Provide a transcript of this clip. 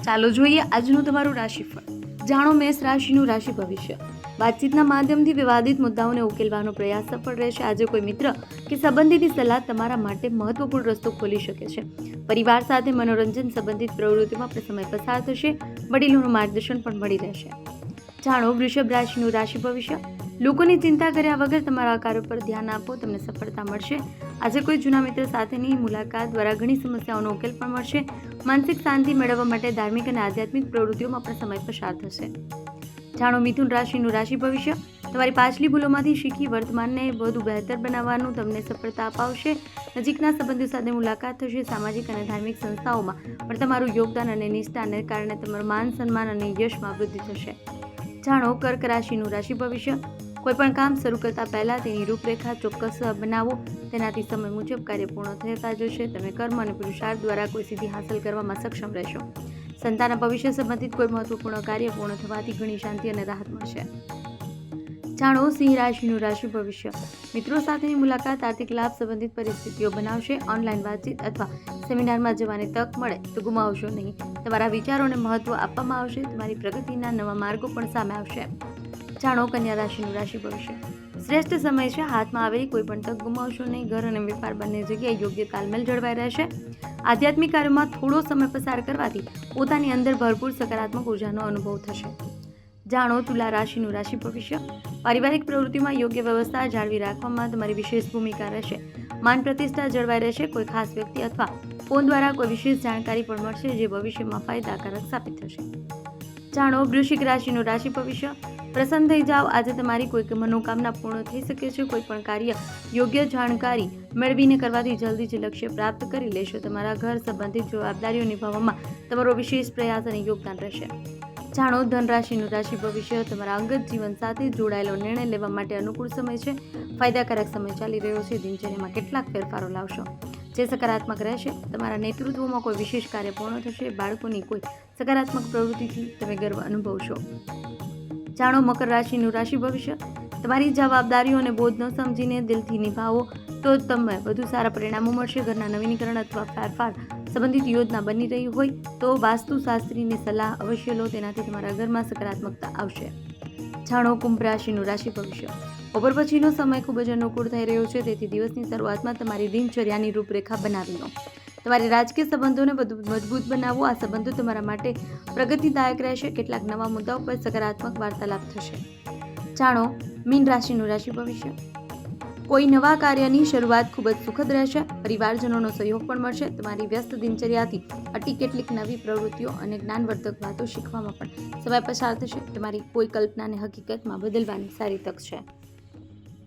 ચાલો જોઈએ આજનું તમારું રાશિફળ. જાણો મેષ રાશિનું રાશિ ભવિષ્ય. વાતચીતના માધ્યમથી વિવાદિત મુદ્દાઓને ઉકેલવાનો પ્રયાસ સફળ રહેશે. આજે કોઈ મિત્ર કે સંબંધીની સલાહ તમારા માટે મહત્વપૂર્ણ રસ્તો ખોલી શકે છે. પરિવાર સાથે મનોરંજન સંબંધિત પ્રવૃત્તિઓમાં પણ સમય પસાર થશે. વડીલોનું માર્ગદર્શન પણ મળી રહેશે. જાણો વૃષભ રાશિનું રાશિ ભવિષ્ય. લોકોની ચિંતા કર્યા વગર તમારા કાર્યો પર ધ્યાન આપો, તમને સફળતા મળશે. આજે કોઈ જૂના મિત્ર સાથેની મુલાકાત દ્વારા ઘણી સમસ્યાઓનો ઉકેલ પણ મળશે. માનસિક શાંતિ મેળવવા માટે ધાર્મિક અને આધ્યાત્મિક પ્રવૃત્તિઓમાં પણ સમય પસાર થશે. જાણો મિથુન રાશિનું રાશિ ભવિષ્ય. તમારી પાછલી ભૂલોમાંથી શીખી વર્તમાનને વધુ બહેતર બનાવવાનું તમને સફળતા અપાવશે. નજીકના સંબંધીઓ સાથે મુલાકાત થશે. સામાજિક અને ધાર્મિક સંસ્થાઓમાં પણ તમારું યોગદાન અને નિષ્ઠાને કારણે તમારું માન સન્માન અને યશમાં વૃદ્ધિ થશે. જાણો કર્ક રાશિનું રાશિ ભવિષ્ય. કોઈપણ કામ શરૂ કરતા પહેલા તેની રૂપરેખા ચોક્કસ બનાવો. તેનાથી સમય મુજબ કાર્ય પૂર્ણ થતા જશે. તમે કર્મ અને પુરુષાર્થ દ્વારા કોઈ સિદ્ધિ હાંસલ કરવામાં સક્ષમ રહેશો. સંતાનના ભવિષ્ય સંબંધિત કોઈ મહત્વપૂર્ણ કાર્ય પૂર્ણ થવાથી ઘણી શાંતિ અને રાહત મળશે. જાણો સિંહ રાશિનું રાશિ ભવિષ્ય. મિત્રો સાથેની મુલાકાત આર્થિક લાભ સંબંધિત પરિસ્થિતિઓ બનાવશે. ઓનલાઈન વાતચીત અથવા સેમિનારમાં જવાની તક મળે તો ગુમાવશો નહીં. તમારા વિચારોને મહત્વ આપવામાં આવશે. તમારી પ્રગતિના નવા માર્ગો પણ સામે આવશે. જાણો કન્યા રાશિનું રાશિ ભવિષ્ય. શ્રેષ્ઠ સમય છે. હાથમાં આવેલી કોઈ પણ તક ગુમાવશો નહીં. ઘર અને વેપાર બંને જગ્યાએ યોગ્ય તાલમેલ જળવાઈ રહેશે. આધ્યાત્મિક કાર્યોમાં થોડો સમય પસાર કરવાથી પોતાની અંદર ભરપૂર સકારાત્મક ઉર્જાનો અનુભવ થશે. જાણો તુલા રાશિનું રાશિ ભવિષ્ય. પારિવારિક પ્રવૃત્તિમાં યોગ્ય વ્યવસ્થા જાળવી રાખવામાં તમારી વિશેષ ભૂમિકા રહેશે. માન પ્રતિષ્ઠા જળવાઈ રહેશે. કોઈ ખાસ વ્યક્તિ અથવા ફોન દ્વારા કોઈ વિશેષ જાણકારી પણ મળશે જે ભવિષ્યમાં ફાયદાકારક સાબિત થશે. જાણો વૃશ્ચિક રાશિનું રાશિ ભવિષ્ય. પ્રસન્ન થઈ જાઓ. આજે તમારી કોઈક મનોકામના પૂર્ણ થઈ શકે છે. કોઈ પણ કાર્ય યોગ્ય જાણકારી મેળવીને કરવાથી જલ્દી જ લક્ષ્ય પ્રાપ્ત કરી લેશો. તમારા ઘર સંબંધિત જવાબદારીઓ નિભાવવામાં તમારો વિશેષ પ્રયાસ અને યોગદાન રહેશે. જાણો ધન રાશિનું રાશિ ભવિષ્ય. તમારા અંગત જીવન સાથે જોડાયેલો નિર્ણય લેવા માટે અનુકૂળ સમય છે. ફાયદાકારક સમય ચાલી રહ્યો છે. દિનચર્યામાં કેટલાક ફેરફારો લાવશો જે સકારાત્મક રહેશે. તમારા નેતૃત્વમાં કોઈ વિશેષ કાર્ય પૂર્ણ થશે. બાળકોની કોઈ સકારાત્મક પ્રવૃત્તિથી તમે ગર્વ અનુભવશો. જાણો મકર રાશિનું રાશિ ભવિષ્ય. તમારી જવાબદારીઓને બોધ ન સમજીને દિલથી નિભાવો તો તમને વધુ સારા પરિણામો મળશે. ઘરના નવીનીકરણ અથવા ફેરફાર સંબંધિત યોજના બની રહી હોય તો વાસ્તુશાસ્ત્રીની સલાહ અવશ્ય લો. તેનાથી તમારા ઘરમાં સકારાત્મકતા આવશે. જાણો કુંભ રાશિનું રાશિ ભવિષ્ય. બપોર પછીનો સમય ખૂબ જ અનુકૂળ થઈ રહ્યો છે. તેથી દિવસની શરૂઆતમાં તમારી દિનચર્યાની રૂપરેખા બનાવી લો. તમારી રાજકીય સંબંધોને વધુ મજબૂત બનાવો. આ સંબંધો તમારા માટે પ્રગતિદાયક રહેશે. કેટલાક નવા મુદ્દાઓ પર સકારાત્મક વાર્તાલાપ થશે. જાણો મીન રાશિનું રાશિ ભવિષ્ય. કોઈ નવા કાર્યની શરૂઆત ખૂબ જ સુખદ રહેશે. પરિવારજનોનો સહયોગ પણ મળશે. તમારી વ્યસ્ત દિનચર્યાથી અટી કેટલીક નવી પ્રવૃત્તિઓ અને જ્ઞાનવર્ધક વાતો શીખવામાં પણ સમય પસાર થશે. તમારી કોઈ કલ્પનાને હકીકતમાં બદલવાની સારી તક છે.